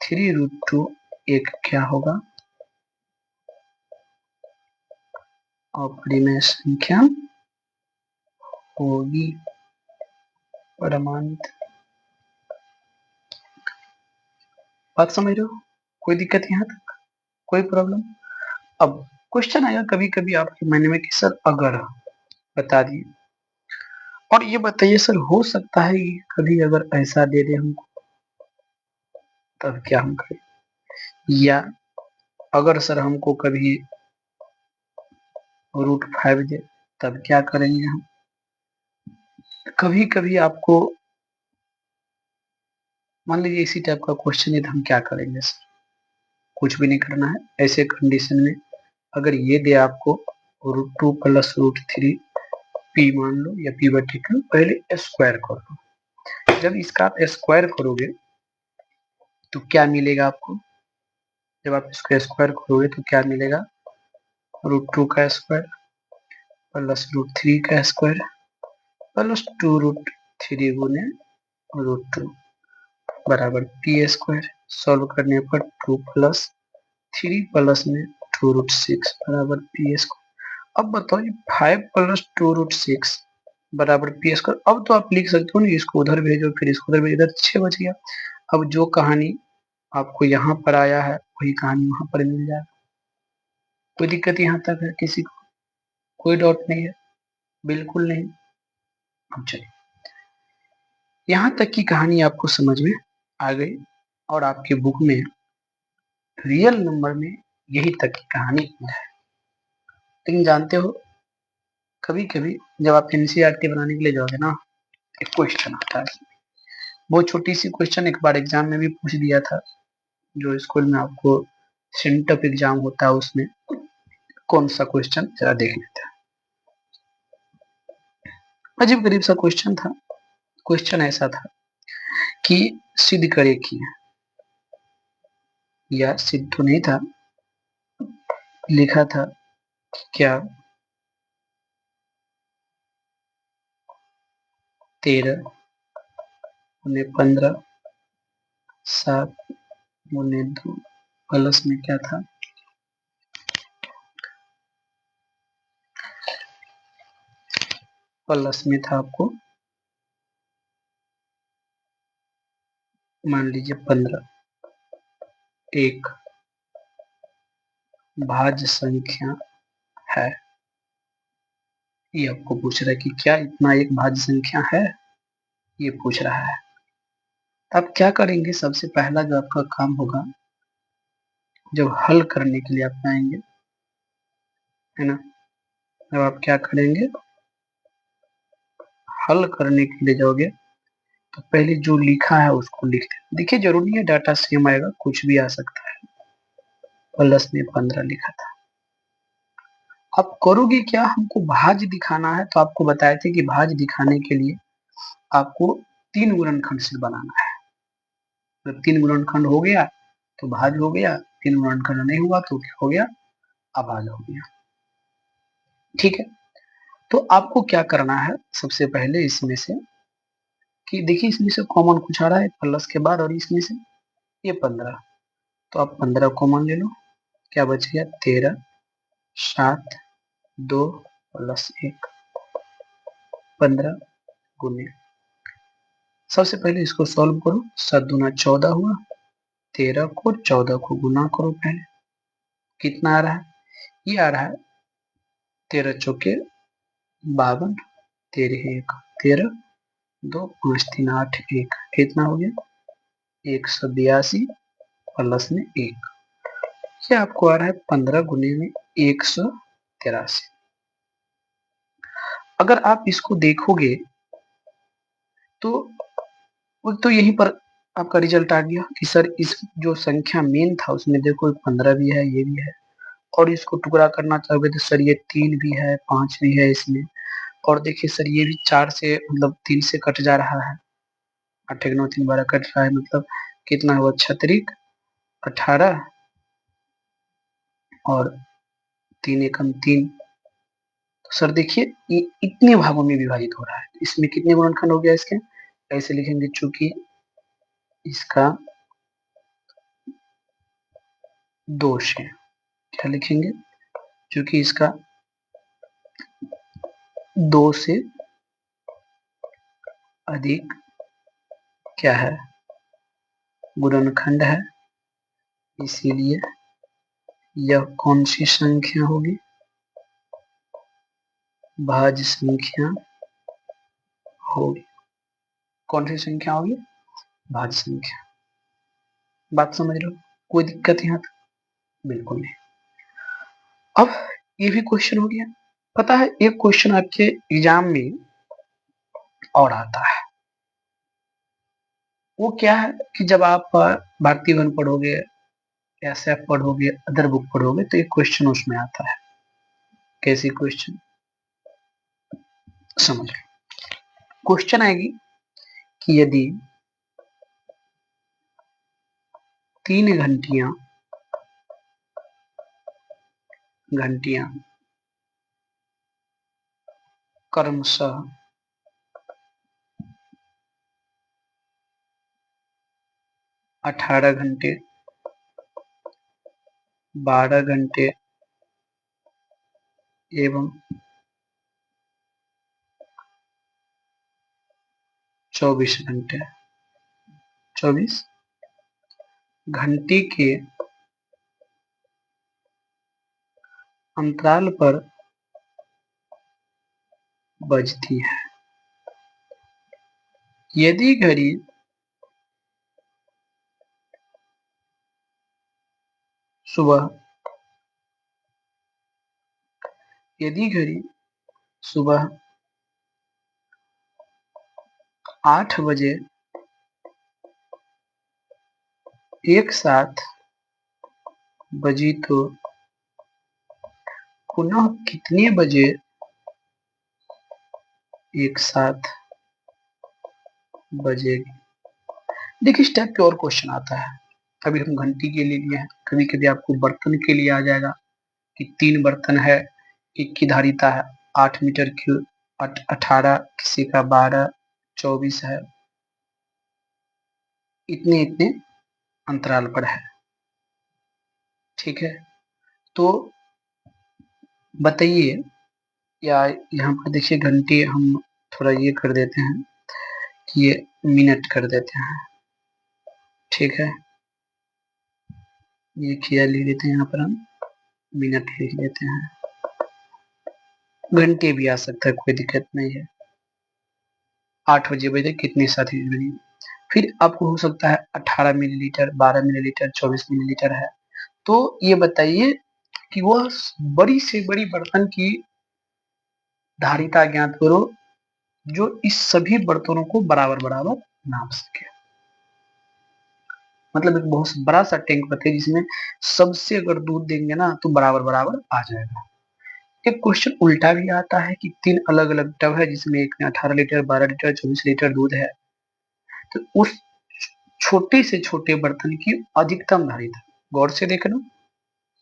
3√2 एक क्या होगा, अपरिमेय संख्या होगी, प्रमाणित। बात समझ रहे हो, कोई दिक्कत यहाँ तक, कोई प्रॉब्लम। अब क्वेश्चन आएगा कभी कभी आपके मन में कि सर अगर, बता दिए, और ये बताइए सर हो सकता है कि कभी अगर ऐसा दे दे हमको तब क्या हम करें, या अगर सर हमको कभी √5 दे तब क्या करेंगे हम। कभी कभी आपको मान लीजिए इसी टाइप का क्वेश्चन है तो हम क्या करेंगे सर, कुछ भी नहीं करना है। ऐसे कंडीशन में अगर ये दे आपको √2 + √3 p मान लो, या p बटे q, पहले स्क्वायर कर लो। जब इसका आप स्क्वायर करोगे तो क्या मिलेगा आपको, जब आप इसका स्क्वायर करोगे तो क्या मिलेगा, √2 का स्क्वायर प्लस √3 का स्क्वायर प्लस 2√3 गुने √2 बराबर p स्क्वायर। सॉल्व करने पर 2 + 3 प्लस में 2√6 बराबर p स्क्वायर। अब बताओ ये 5 + 2√6 बराबर p स्क्वायर। अब तो आप लिख सकते हो ना, इसको उधर भेजो, फिर इसको उधर भेजो, इधर 6 बच गया। अब जो कहानी आपको यहाँ पर आया है वही कहानी वहां पर मिल जाएगा। कोई दिक्कत यहाँ तक है किसी को, कोई डाउट नहीं है, बिल्कुल नहीं। अब चलिए, यहाँ तक की कहानी आपको समझ में आ गई, और आपके बुक में रियल नंबर में यही तक की कहानी है। लेकिन जानते हो, कभी कभी जब आप एनसीईआरटी बनाने के लिए जाओगे ना, एक क्वेश्चन आता है, बहुत छोटी सी क्वेश्चन, एक बार एग्जाम में भी पूछ दिया था, जो स्कूल में आपको सेंटअप एग्जाम होता है उसमें। कौन सा क्वेश्चन, जरा देख लेते हैं। अजीब गरीब सा क्वेश्चन था। क्वेश्चन ऐसा था कि सिद्ध करे कि, या सिद्ध तो नहीं था, लिखा था क्या 13 गुने 15 7 गुने 2 प्लस में क्या था, प्लस में था आपको मान लीजिए 15, एक भाज्य संख्या है। ये आपको पूछ रहा है कि क्या इतना एक भाज्य संख्या है, ये पूछ रहा है। आप क्या करेंगे, सबसे पहला जो आपका काम होगा, जब हल करने के लिए आप आएंगे, है ना, अब आप क्या करेंगे, हल करने के लिए जाओगे तो पहले जो लिखा है उसको लिख दें। देखिए जरूरी नहीं है डाटा सेम आएगा, कुछ भी आ सकता है। प्लस में 15 लिखा था। अब करोगे क्या, हमको भाज्य दिखाना है, तो आपको बताए थे कि भाज्य दिखाने के लिए आपको 3 गुणनखंड से बनाना है। जब 3 गुणनखंड हो गया तो भाज्य हो गया, 3 गुणनखंड नहीं हुआ तो क्या हो गया, अभाज्य हो गया। ठीक है, तो आपको क्या करना है सबसे पहले इसमें से, कि देखिए इसमें से कॉमन कुछ आ रहा है प्लस के बाद, और इसमें से ये 15, तो आप 15 कॉमन ले लो, क्या बच गया 13, 7, 2 प्लस 1, 15 गुने। सबसे पहले इसको सॉल्व करो, 7 दूना 14 हुआ, 13 को 14 को गुना करो पहले, कितना आ रहा है, ये आ रहा है 13 चौके 52, 13 1 13, 2 5 3 8 1, कितना हो गया 182 प्लस में 1, ये आपको आ रहा है 15 गुने में 183। अगर आप इसको देखोगे तो यहीं पर आपका रिजल्ट आ गया कि सर इस जो संख्या मेन था उसमें देखो 15 भी है, ये भी है, और इसको टुकड़ा करना चाहोगे तो सर ये 3 भी है, 5 भी है इसमें, और देखिए सर ये भी 4 से मतलब 3 से कट जा रहा है, 8 9 3 12 कट रहा है, मतलब कितना हुआ 36 18, और 3 एकम 3, तो सर देखिए ये इतने भागों में विभाजित हो रहा है, इसमें कितने गुणनखंड हो गया इसके, ऐसे लिखेंगे चूंकि इसका दोष है, क्या लिखेंगे, क्योंकि इसका 2 से अधिक क्या है, गुणनखंड है, इसीलिए यह कौन सी संख्या होगी, भाज्य संख्या होगी। कौन सी संख्या होगी, भाज्य संख्या। बात समझ रहे हो, कोई दिक्कत यहाँ तक, बिल्कुल नहीं। अब ये भी क्वेश्चन हो गया। पता है एक क्वेश्चन आपके एग्जाम में और आता है, वो क्या है कि जब आप भारतीय वन पढ़ोगे, एसएफ पढ़ोगे, अदर बुक पढ़ोगे, तो एक क्वेश्चन उसमें आता है। कैसी क्वेश्चन, समझ लो। क्वेश्चन आएगी कि यदि 3 घंटियां क्रमशः 18 घंटे, 12 घंटे एवं 24 घंटे, 24 घंटे के अंतराल पर बजती है। यदि घड़ी सुबह सुबह 8 बजे एक साथ बजी तो पुनः कितने बजे एक साथ बजेगी। देखिए इस टाइप के और क्वेश्चन आता है, कभी हम घंटी के लिए लिए हैं, कभी कभी आपको बर्तन के लिए आ जाएगा कि 3 बर्तन है, एक की धारिता है 8 मीटर क्यूब, 18, किसी का 12, 24 है, इतने इतने अंतराल पर है। ठीक है, तो बताइए, या यहाँ पर देखिए घंटी हम थोड़ा ये कर देते हैं कि ये मिनट कर देते हैं। ठीक है, ये किया लिख देते हैं, यहाँ पर हम मिनट लिख देते हैं, घंटे भी आ सकता है, कोई दिक्कत नहीं है। 8 बजे कितने साथी बनी, फिर आपको हो सकता है 18 मिलीलीटर, 12 मिलीलीटर, 24 मिलीलीटर है। तो ये बताइए कि वह बड़ी से बड़ी बर्तन की धारिता ज्ञात करो जो इस सभी बर्तनों को बराबर बराबर नाप सके। मतलब एक बहुत बड़ा सा टैंक रखे जिसमें सबसे अगर दूध देंगे ना तो बराबर बराबर आ जाएगा। एक क्वेश्चन उल्टा भी आता है कि 3 अलग अलग टब है जिसमें एक में 18 लीटर, 12 लीटर, 24 लीटर दूध है, तो उस छोटे से छोटे बर्तन की अधिकतम धारिता, गौर से देखना,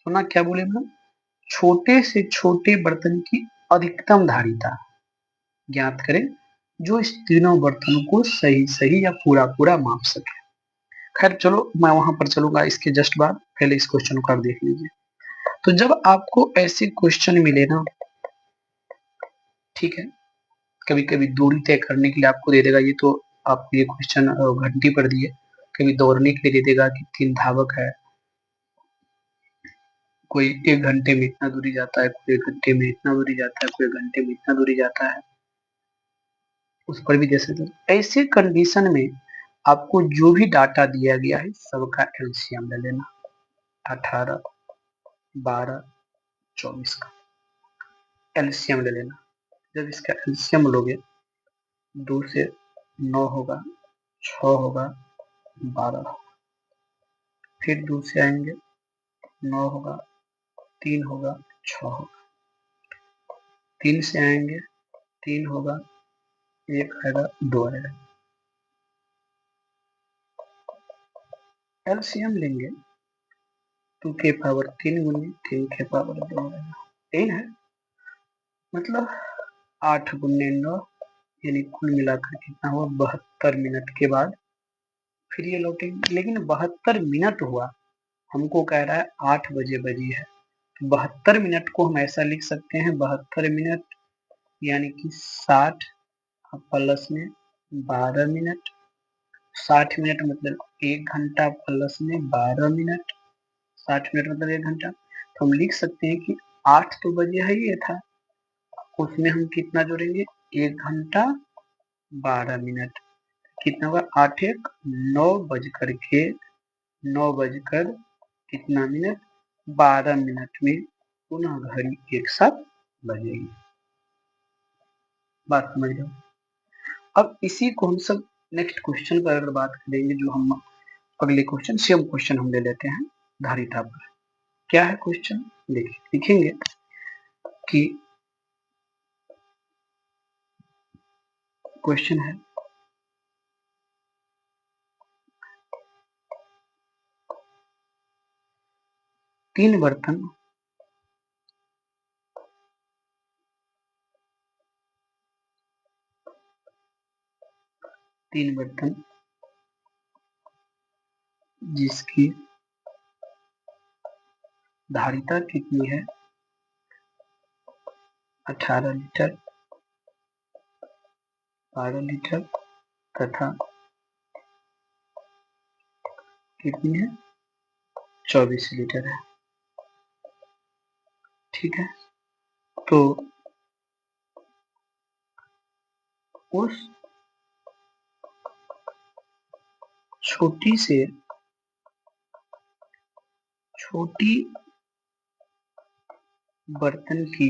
सुना क्या बोले मैंने, छोटे से छोटे बर्तन की अधिकतम धारिता ज्ञात करें जो इस तीनों बर्तनों को सही सही या पूरा पूरा माप सके। खैर चलो मैं वहां पर चलूंगा इसके जस्ट बाद, पहले इस क्वेश्चन को आप देख लीजिए। तो जब आपको ऐसे क्वेश्चन मिले ना, ठीक है, कभी कभी दूरी तय करने के लिए आपको दे देगा, ये तो आपको ये क्वेश्चन घंटी पर दिए, कभी दौड़ने के लिए दे देगा कि 3 धावक है, कोई 1 घंटे में इतना दूरी जाता है, कोई 1 घंटे में इतना दूरी जाता है, कोई 1 घंटे में इतना दूरी जाता है, उस पर भी दे सकते हैं। ऐसे कंडीशन में आपको जो भी डाटा दिया गया है सबका एलसीएम ले लेना, 18, 12, 24 का एलसीएम ले लेना। जब इसका एलसीएम लोगे 2 से 9 होगा, 6 होगा, 12 होगा, फिर 2 से आएंगे 9 होगा, 3 होगा, 6 होगा, 3 से आएंगे 3 होगा, 1 आएगा, 2 आएगा। एलसीएम लेंगे 2 के पावर 3 गुने 3 के पावर 2 आएगा, 3 है, मतलब 8 गुने 9, यानी कुल मिलाकर कितना हुआ 72 मिनट के बाद फिर ये लौटेंगे। लेकिन 72 मिनट हुआ, हमको कह रहा है 8 बजे बजी है, तो 72 मिनट को हम ऐसा लिख सकते हैं, 72 मिनट यानी कि 60 प्लस में 12 मिनट, 60 मिनट मतलब 1 घंटा प्लस में 12 मिनट, 60 मिनट मतलब 1 घंटा। तो हम लिख सकते हैं कि 8 तो बजे है ये था, उसमें हम कितना जोड़ेंगे 1 घंटा 12 मिनट, कितना होगा 8 1 9 बज करके 9 बजकर कितना मिनट 12 मिनट में पुनः घड़ी एक साथ बजेगी। बात समझ लो। अब इसी को हम सब नेक्स्ट क्वेश्चन पर अगर बात करेंगे, जो हम अगले क्वेश्चन सेम क्वेश्चन हम ले लेते हैं धारिता पर। क्या है क्वेश्चन, देखिए लिखेंगे कि क्वेश्चन है तीन बर्तन जिसकी धारिता कितनी है 18 लीटर, 12 लीटर तथा कितनी है 24 लीटर है। ठीक है, तो उस छोटी से छोटी बर्तन की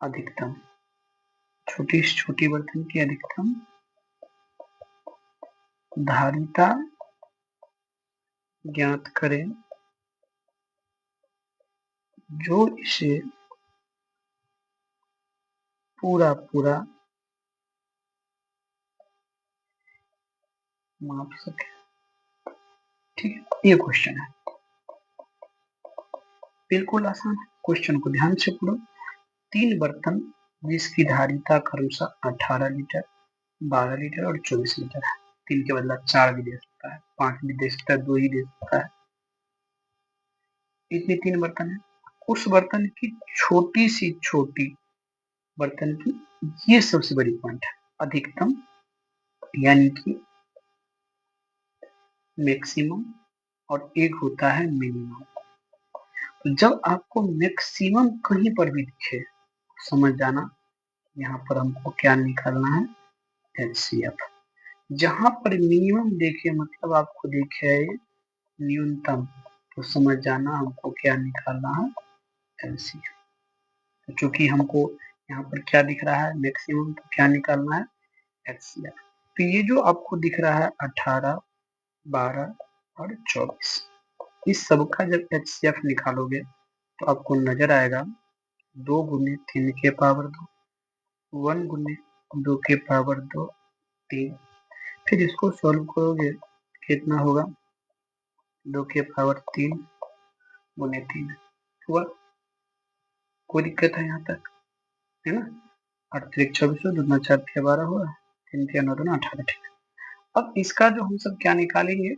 अधिकतम, छोटी से छोटी बर्तन की अधिकतम धारिता ज्ञात करें जो इसे पूरा पूरा माप सके। ठीक है, ये क्वेश्चन है, बिल्कुल आसान है, क्वेश्चन को ध्यान से पढ़ो। 3 बर्तन जिसकी धारिता क्रमशः 18 लीटर, 12 लीटर और 24 लीटर है। 3 के बदला 4 भी दे सकता है, 5 भी दे सकता है, 2 ही दे सकता है, इतने 3 बर्तन है। उस बर्तन की छोटी सी छोटी बर्तन की, ये सबसे बड़ी पॉइंट है, अधिकतम यानी कि मैक्सिमम, और एक होता है मिनिमम। तो जब आपको मैक्सिमम कहीं पर भी दिखे समझ जाना यहाँ पर हमको क्या निकालना है एचसीएफ। जहां पर मिनिमम देखे मतलब आपको देखे है न्यूनतम, तो समझ जाना हमको क्या निकालना है एलसीएम। चूंकि हमको यहाँ पर क्या दिख रहा है मैक्सिमम, तो क्या निकालना है एचसीएफ। तो ये जो आपको दिख रहा है 18, 12 और 24, इस सब का जब एचसीएफ निकालोगे तो आपको नजर आएगा 2 गुने 3 के पावर 2, 1 गुने 2 के पावर 2, 3। फिर इसको सॉल्व करोगे कितना होगा 2 के पावर 3 गुने 3 हुआ। कोई दिक्कत है यहाँ तक, है ना। 8 3 24, 2 4 12 हुआ, 3 3 9 2 18, ठीक है। अब इसका जो हम सब क्या निकालेंगे,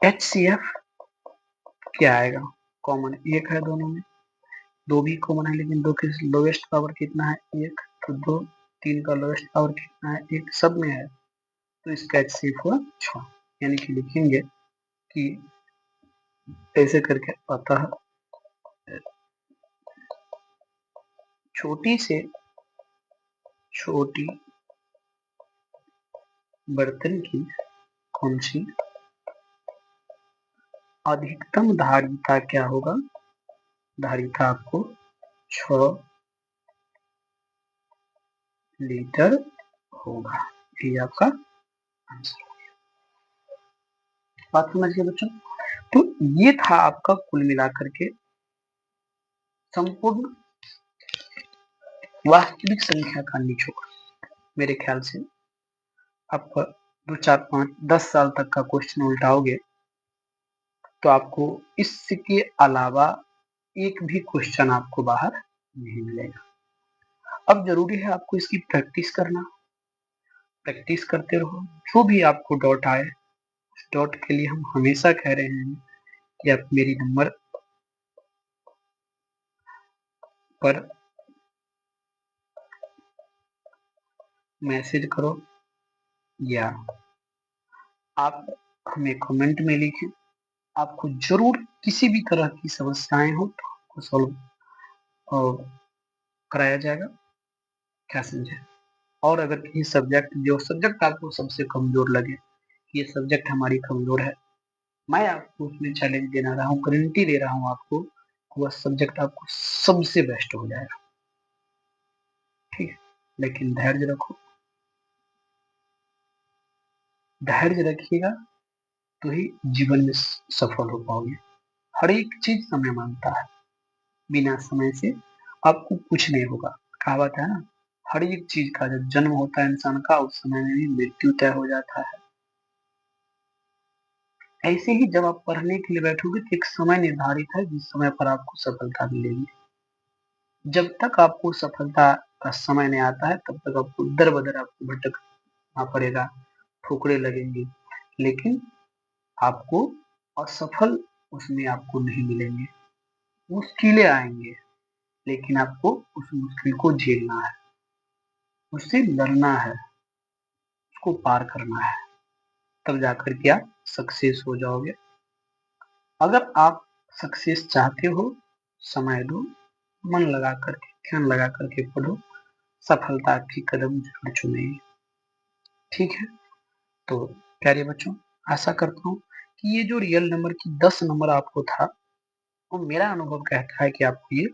एचसीएफ क्या आएगा, कॉमन 1 है दोनों में, 2 भी कॉमन है, लेकिन 2 की लोवेस्ट पावर कितना है 1, तो 2, 3 का लोवेस्ट पावर कितना है 1, सब में है, तो इसका एचसीएफ हुआ 6। यानी कि लिखेंगे कि ऐसे करके आता है, छोटी से छोटी बर्तन की कौन सी अधिकतम धारिता क्या होगा, धारिता आपको 6 लीटर होगा। ये आपका आंसर। बात समझ गए बच्चों। तो ये था आपका कुल मिलाकर के संपूर्ण वास्तविक संख्या का निचोड़। मेरे ख्याल से आप 2 4 5 10 साल तक का क्वेश्चन उल्टाओगे तो आपको इसके अलावा एक भी क्वेश्चन आपको बाहर नहीं मिलेगा। अब जरूरी है आपको इसकी प्रैक्टिस करना, प्रैक्टिस करते रहो। जो भी आपको डाउट आए, उस डाउट के लिए हम हमेशा कह रहे हैं कि आप मेरी नंबर पर मैसेज करो या आप हमें कमेंट में लिखें। आपको जरूर किसी भी तरह की समस्याएं हो तो आपको सॉल्व कराया जाएगा, क्या समझे। और अगर किसी सब्जेक्ट, जो सब्जेक्ट आपको सबसे कमजोर लगे, ये सब्जेक्ट हमारी कमजोर है, मैं आपको उसमें चैलेंज देना रहा हूँ, गारंटी दे रहा हूँ आपको, वह सब्जेक्ट आपको सबसे बेस्ट हो जाएगा, ठीक है। लेकिन धैर्य रखो, धैर्य रखिएगा तो ही जीवन में सफल हो पाओगे। हर एक चीज समय मांगता है, बिना समय से आपको कुछ नहीं होगा। कहावत है ना, हर एक चीज का जब जन्म होता है इंसान का, उस समय में भी मृत्यु तय हो जाता है। ऐसे ही जब आप पढ़ने के लिए बैठोगे तो एक समय निर्धारित है जिस समय पर आपको सफलता मिलेगी। जब तक आपको सफलता का समय नहीं आता है तब तक आपको दर बदर आपको भटकना पड़ेगा, ठोकरें लगेंगी, लेकिन आपको असफल उसमें आपको नहीं मिलेंगे। मुश्किलें आएंगे लेकिन आपको उस मुश्किल को झेलना है, उससे लड़ना है, उसको पार करना है, तब जाकर के आप सक्सेस हो जाओगे। अगर आप सक्सेस चाहते हो, समय दो, मन लगा करके, ध्यान लगा करके पढ़ो, सफलता आपकी कदम जरूर चुमेगी, ठीक है। तो प्यारे बच्चों, आशा करता हूँ कि ये जो रियल नंबर की 10 नंबर आपको था, वो मेरा अनुभव कहता है कि आपको ये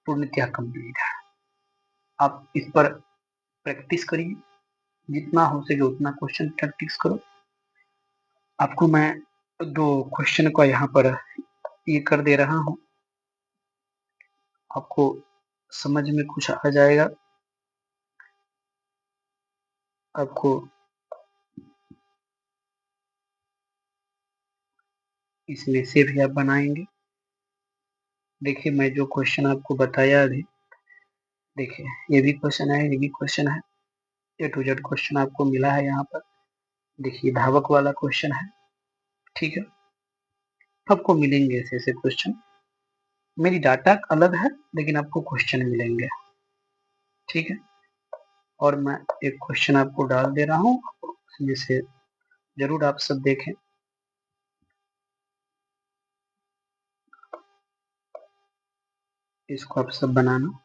पूर्णतः कंप्लीट है। आप इस पर प्रैक्टिस करिए, जितना हो सके उतना क्वेश्चन प्रैक्टिस करो। आपको मैं 2 क्वेश्चन को यहाँ पर ये कर दे रहा हूँ, आपको समझ में कुछ आ जाएगा। आपको इसमें से भी आप बनाएंगे। देखिए मैं जो क्वेश्चन आपको बताया अभी, देखिए ये भी क्वेश्चन है, ये भी क्वेश्चन है, ए टू जेड क्वेश्चन आपको मिला है यहाँ पर। देखिए धावक वाला क्वेश्चन है, ठीक है। आपको मिलेंगे ऐसे ऐसे क्वेश्चन, मेरी डाटा अलग है लेकिन आपको क्वेश्चन मिलेंगे, ठीक है। और मैं एक क्वेश्चन आपको डाल दे रहा हूँ, उसमें से जरूर आप सब देखें। इसको आप सब बनाना,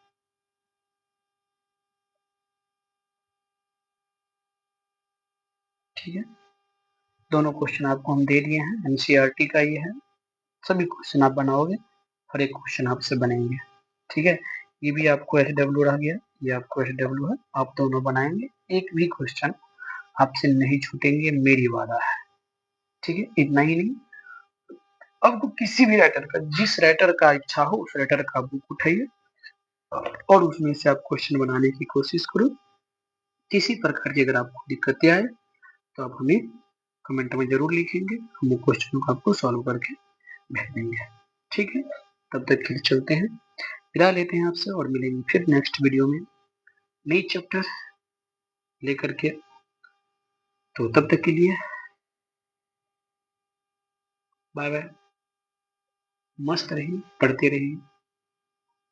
ठीक है। दोनों क्वेश्चन आपको हम दे दिए हैं, एनसीईआरटी का ये है, सभी क्वेश्चन आप बनाओगे, हर एक क्वेश्चन आपसे बनेंगे, ठीक है। ये भी आपको एचडब्ल्यू रह गया, ये आपको एचडब्ल्यू है, आप दोनों बनाएंगे, एक भी क्वेश्चन आपसे नहीं छूटेंगे, मेरी वादा है, ठीक है। इतना ही नहीं, आपको किसी भी राइटर का, जिस राइटर का इच्छा हो उस राइटर का बुक उठाइए और उसमें से आप क्वेश्चन बनाने की कोशिश करो। किसी प्रकार की अगर आपको दिक्कतें आए तो आप हमें कमेंट में जरूर लिखेंगे, हम वो क्वेश्चन को आपको सॉल्व करके भेज देंगे, ठीक है। तब तक के लिए चलते हैं, विदा लेते हैं आपसे और मिलेंगे फिर नेक्स्ट वीडियो में नई चैप्टर लेकर के। तो तब तक के लिए बाय बाय, मस्त रहिए, पढ़ते रहिए।